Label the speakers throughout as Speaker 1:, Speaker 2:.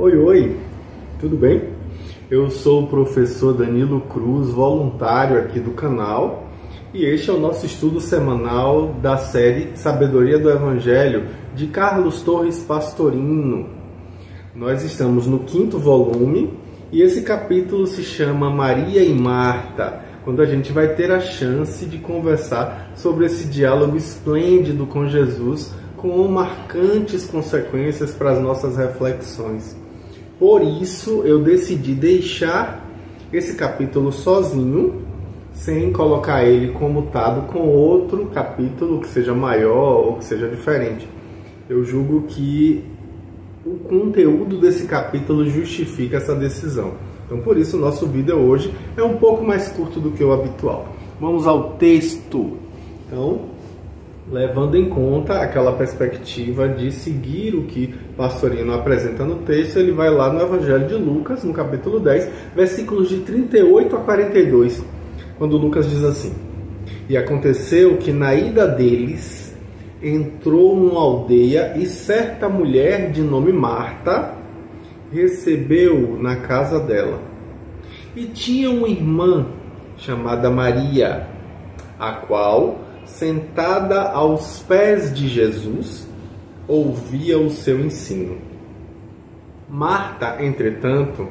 Speaker 1: Oi, oi, tudo bem? Eu sou o professor Danilo Cruz, voluntário aqui do canal, e este é o nosso estudo semanal da série Sabedoria do Evangelho de Carlos Torres Pastorino. Nós estamos no 5º volume e esse capítulo se chama Maria e Marta, quando a gente vai ter a chance de conversar sobre esse diálogo esplêndido com Jesus, com marcantes consequências para as nossas reflexões. Por isso, eu decidi deixar esse capítulo sozinho, sem colocar ele comutado com outro capítulo que seja maior ou que seja diferente. Eu julgo que o conteúdo desse capítulo justifica essa decisão. Então, por isso, o nosso vídeo hoje é um pouco mais curto do que o habitual. Vamos ao texto. Então, levando em conta aquela perspectiva de seguir o que Pastorino apresenta no texto, ele vai lá no Evangelho de Lucas, no capítulo 10, versículos de 38 a 42, quando Lucas diz assim: E aconteceu que na ida deles entrou numa aldeia e certa mulher de nome Marta recebeu-o na casa dela. E tinha uma irmã chamada Maria, a qual, sentada aos pés de Jesus, ouvia o seu ensino. Marta, entretanto,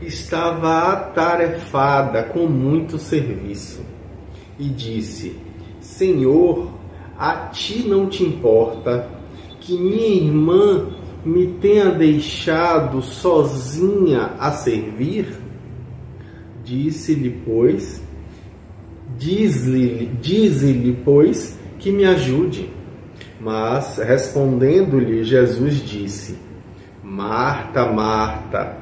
Speaker 1: estava atarefada com muito serviço e disse: Senhor, a ti não te importa que minha irmã me tenha deixado sozinha a servir? Dize-lhe, pois, que me ajude. Mas, respondendo-lhe, Jesus disse: Marta, Marta,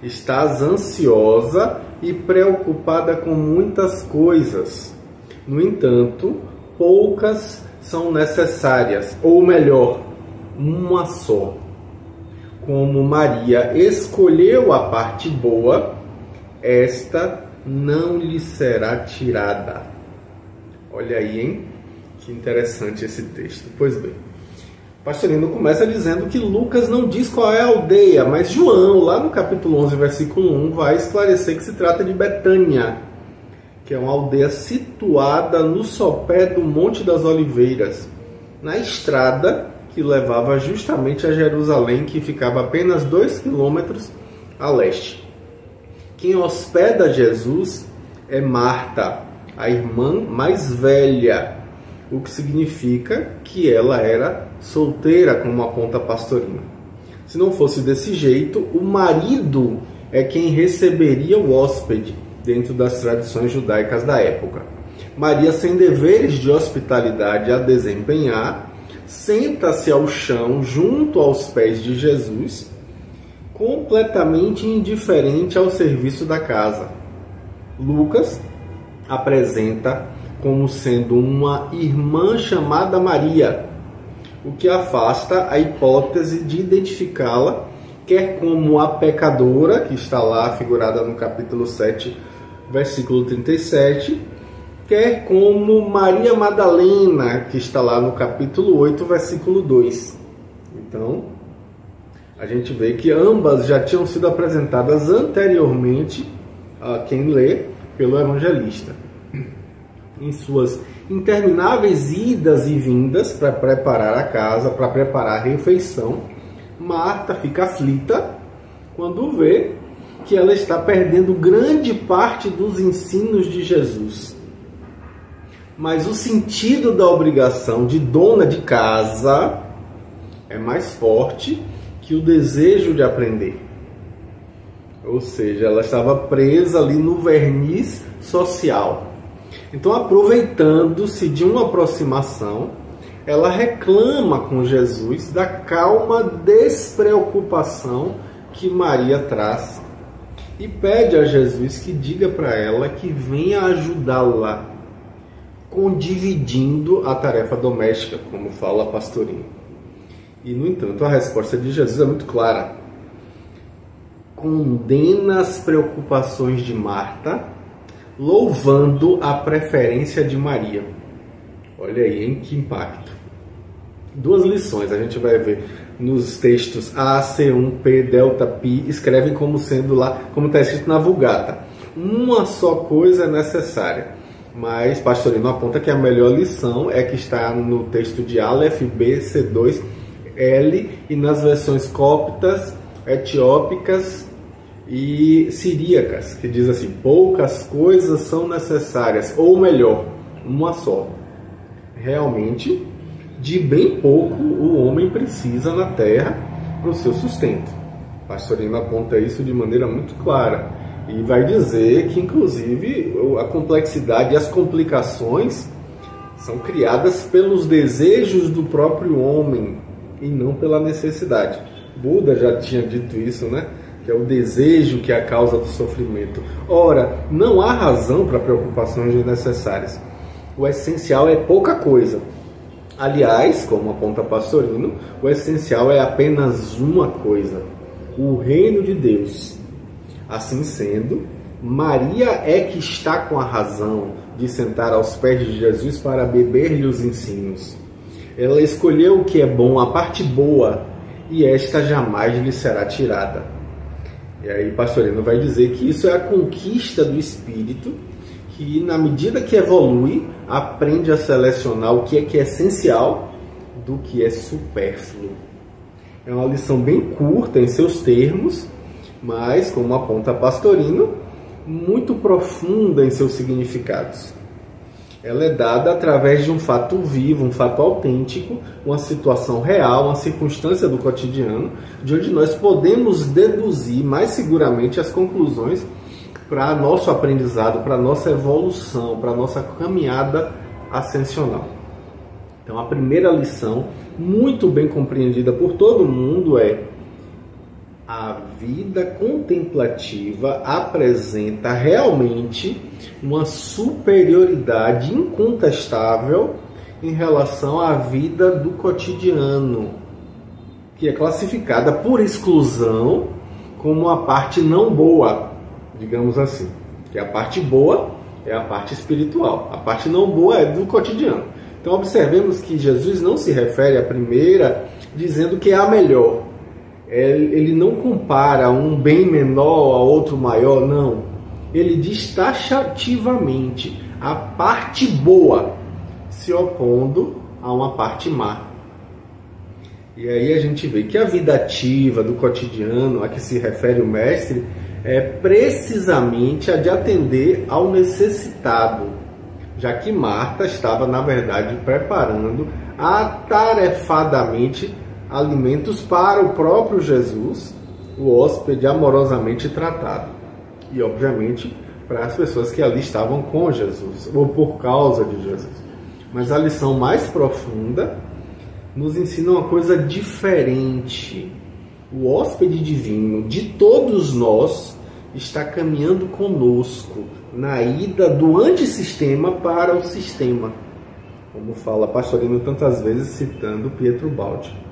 Speaker 1: estás ansiosa e preocupada com muitas coisas. No entanto, poucas são necessárias, ou melhor, uma só. Como Maria escolheu a parte boa, esta não lhe será tirada. Olha aí, hein? Que interessante esse texto. Pois bem, Pastorino começa dizendo que Lucas não diz qual é a aldeia, mas João, lá no capítulo 11, versículo 1, vai esclarecer que se trata de Betânia, que é uma aldeia situada no sopé do Monte das Oliveiras, na estrada que levava justamente a Jerusalém, que ficava apenas 2 quilômetros a leste. Quem hospeda Jesus é Marta, a irmã mais velha, o que significa que ela era solteira, como aponta Pastorino. Se não fosse desse jeito, o marido é quem receberia o hóspede, dentro das tradições judaicas da época. Maria, sem deveres de hospitalidade a desempenhar, senta-se ao chão junto aos pés de Jesus, completamente indiferente ao serviço da casa. Lucas apresenta como sendo uma irmã chamada Maria, o que afasta a hipótese de identificá-la quer como a pecadora, que está lá figurada no capítulo 7, versículo 37, quer como Maria Madalena, que está lá no capítulo 8, versículo 2. Então, a gente vê que ambas já tinham sido apresentadas anteriormente a quem lê pelo evangelista. Em suas intermináveis idas e vindas para preparar a casa, para preparar a refeição, Marta fica aflita quando vê que ela está perdendo grande parte dos ensinos de Jesus. Mas o sentido da obrigação de dona de casa é mais forte que o desejo de aprender. Ou seja, ela estava presa ali no verniz social. Então, aproveitando-se de uma aproximação, ela reclama com Jesus da calma despreocupação que Maria traz e pede a Jesus que diga para ela que venha ajudá-la, condividindo a tarefa doméstica, como fala Pastorino. E, no entanto, a resposta de Jesus é muito clara. Condena as preocupações de Marta, louvando a preferência de Maria. Olha aí, hein? Que impacto. duas lições. A gente vai ver nos textos A, C1, P, delta, pi, escrevem como sendo lá, como está escrito na Vulgata. Uma só coisa é necessária. Mas Pastorino aponta que a melhor lição é que está no texto de Aleph, B, C2, L e nas versões coptas, etiópicas e siríacas, que diz assim: poucas coisas são necessárias, ou melhor, uma só. Realmente, de bem pouco o homem precisa na terra para o seu sustento. Pastorino aponta isso de maneira muito clara e vai dizer que, inclusive, a complexidade e as complicações são criadas pelos desejos do próprio homem e não pela necessidade. Buda já tinha dito isso, né? Que é o desejo que é a causa do sofrimento. Ora, não há razão para preocupações desnecessárias. O essencial é pouca coisa. Aliás, como aponta Pastorino, o essencial é apenas uma coisa: o reino de Deus. Assim sendo, Maria é que está com a razão de sentar aos pés de Jesus para beber-lhe os ensinos. Ela escolheu o que é bom, a parte boa, e esta jamais lhe será tirada. E aí Pastorino vai dizer que isso é a conquista do espírito, que na medida que evolui, aprende a selecionar o que é essencial do que é supérfluo. É uma lição bem curta em seus termos, mas, como aponta Pastorino, muito profunda em seus significados. Ela é dada através de um fato vivo, um fato autêntico, uma situação real, uma circunstância do cotidiano, de onde nós podemos deduzir mais seguramente as conclusões para nosso aprendizado, para nossa evolução, para nossa caminhada ascensional. Então, a primeira lição, muito bem compreendida por todo mundo, é: a vida contemplativa apresenta realmente uma superioridade incontestável em relação à vida do cotidiano, que é classificada por exclusão como a parte não boa, digamos assim. Que a parte boa é a parte espiritual, a parte não boa é do cotidiano. Então observemos que Jesus não se refere à primeira dizendo que é a melhor. Ele não compara um bem menor a outro maior, não. Ele diz taxativamente a parte boa, se opondo a uma parte má. E aí a gente vê que a vida ativa do cotidiano a que se refere o mestre é precisamente a de atender ao necessitado, já que Marta estava, na verdade, preparando atarefadamente alimentos para o próprio Jesus, o hóspede amorosamente tratado. E, obviamente, para as pessoas que ali estavam com Jesus, ou por causa de Jesus. Mas a lição mais profunda nos ensina uma coisa diferente. O hóspede divino de todos nós está caminhando conosco na ida do antissistema para o sistema, como fala Pastorino tantas vezes citando Pietro Baldi.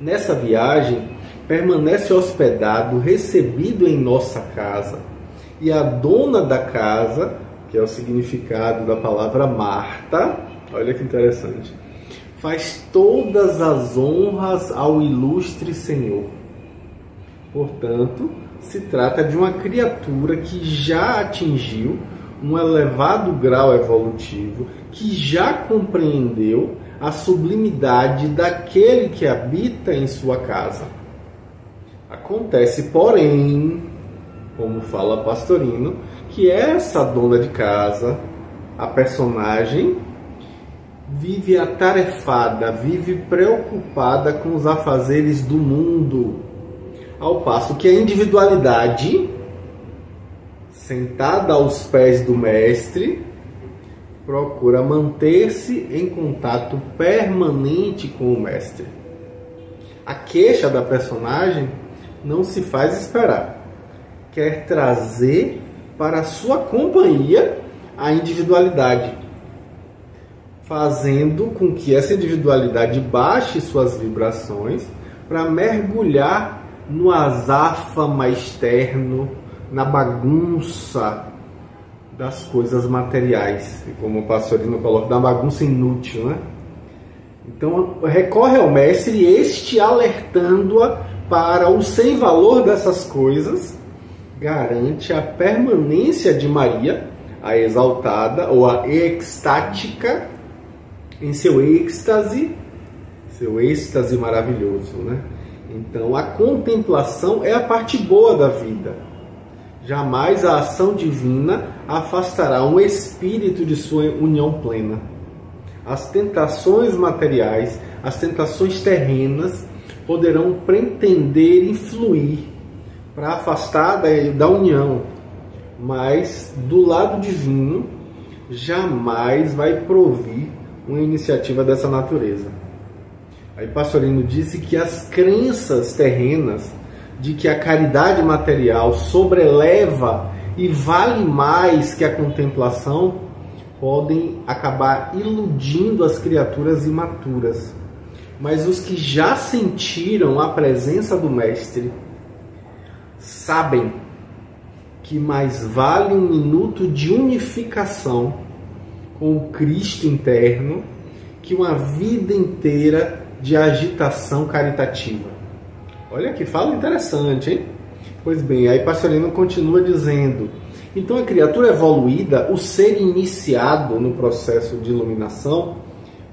Speaker 1: Nessa viagem, permanece hospedado, recebido em nossa casa, e a dona da casa, que é o significado da palavra Marta, olha que interessante, faz todas as honras ao ilustre Senhor. Portanto, se trata de uma criatura que já atingiu um elevado grau evolutivo, que já compreendeu a sublimidade daquele que habita em sua casa. Acontece, porém, como fala Pastorino, que essa dona de casa, a personagem, vive atarefada, vive preocupada com os afazeres do mundo, ao passo que a individualidade, sentada aos pés do mestre, procura manter-se em contato permanente com o mestre. A queixa da personagem não se faz esperar. Quer trazer para a sua companhia a individualidade, fazendo com que essa individualidade baixe suas vibrações para mergulhar no azáfama externo, na bagunça das coisas materiais, e como o Pastorino coloca, da bagunça inútil, né? Então recorre ao mestre, este alertando-a para o sem valor dessas coisas, garante a permanência de Maria, a exaltada ou a extática, em seu êxtase maravilhoso, né? Então a contemplação é a parte boa da vida. Jamais a ação divina afastará um espírito de sua união plena. As tentações materiais, as tentações terrenas poderão pretender influir para afastar da união, mas do lado divino jamais vai provir uma iniciativa dessa natureza. Aí Pastorino disse que as crenças terrenas de que a caridade material sobreleva e vale mais que a contemplação podem acabar iludindo as criaturas imaturas. Mas os que já sentiram a presença do Mestre sabem que mais vale um minuto de unificação com o Cristo interno que uma vida inteira de agitação caritativa. Olha que fala interessante, hein? Pois bem, aí Pastorino continua dizendo: então a criatura evoluída, o ser iniciado no processo de iluminação,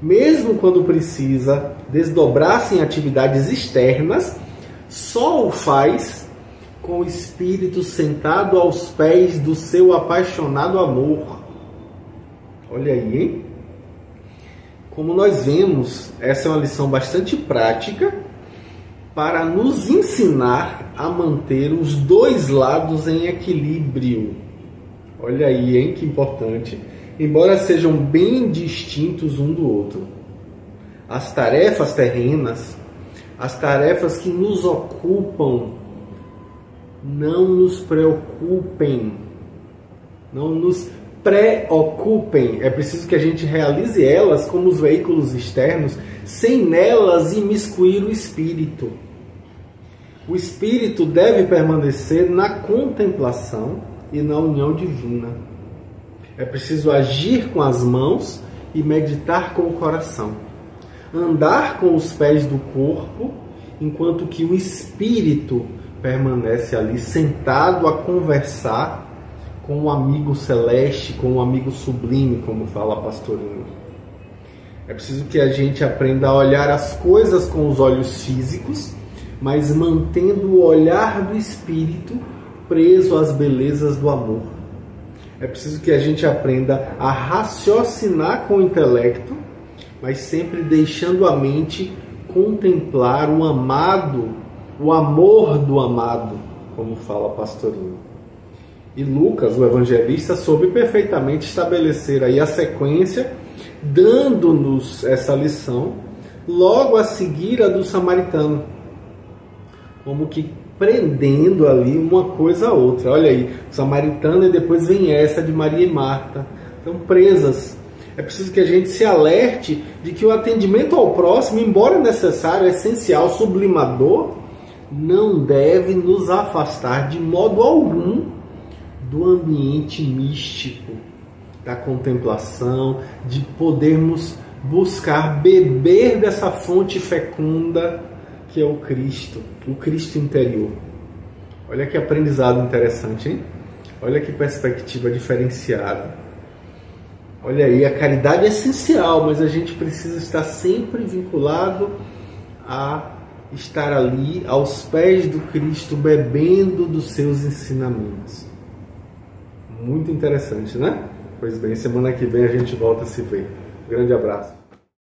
Speaker 1: mesmo quando precisa desdobrar-se em atividades externas, só o faz com o espírito sentado aos pés do seu apaixonado amor. Olha aí, hein? Como nós vemos, essa é uma lição bastante prática para nos ensinar a manter os dois lados em equilíbrio. Olha aí, hein? Que importante. Embora sejam bem distintos um do outro. As tarefas terrenas, as tarefas que nos ocupam, não nos preocupem, não nos preocupem. É preciso que a gente realize elas como os veículos externos, sem nelas imiscuir o espírito. O espírito deve permanecer na contemplação e na união divina. É preciso agir com as mãos e meditar com o coração. Andar com os pés do corpo, enquanto que o espírito permanece ali sentado a conversar com um amigo celeste, com um amigo sublime, como fala Pastorino. É preciso que a gente aprenda a olhar as coisas com os olhos físicos, mas mantendo o olhar do espírito preso às belezas do amor. É preciso que a gente aprenda a raciocinar com o intelecto, mas sempre deixando a mente contemplar o amado, o amor do amado, como fala Pastorino. E Lucas, o evangelista, soube perfeitamente estabelecer aí a sequência, dando-nos essa lição, logo a seguir a do samaritano, como que prendendo ali uma coisa a outra. Olha aí, o samaritano e depois vem essa de Maria e Marta. Estão presas. É preciso que a gente se alerte de que o atendimento ao próximo, embora necessário, essencial, sublimador, não deve nos afastar de modo algum do ambiente místico, da contemplação, de podermos buscar beber dessa fonte fecunda que é o Cristo interior. Olha que aprendizado interessante, hein? Olha que perspectiva diferenciada. Olha aí, a caridade é essencial, mas a gente precisa estar sempre vinculado a estar ali aos pés do Cristo, bebendo dos seus ensinamentos. Muito interessante, né? Pois bem, semana que vem a gente volta a se ver. Grande abraço.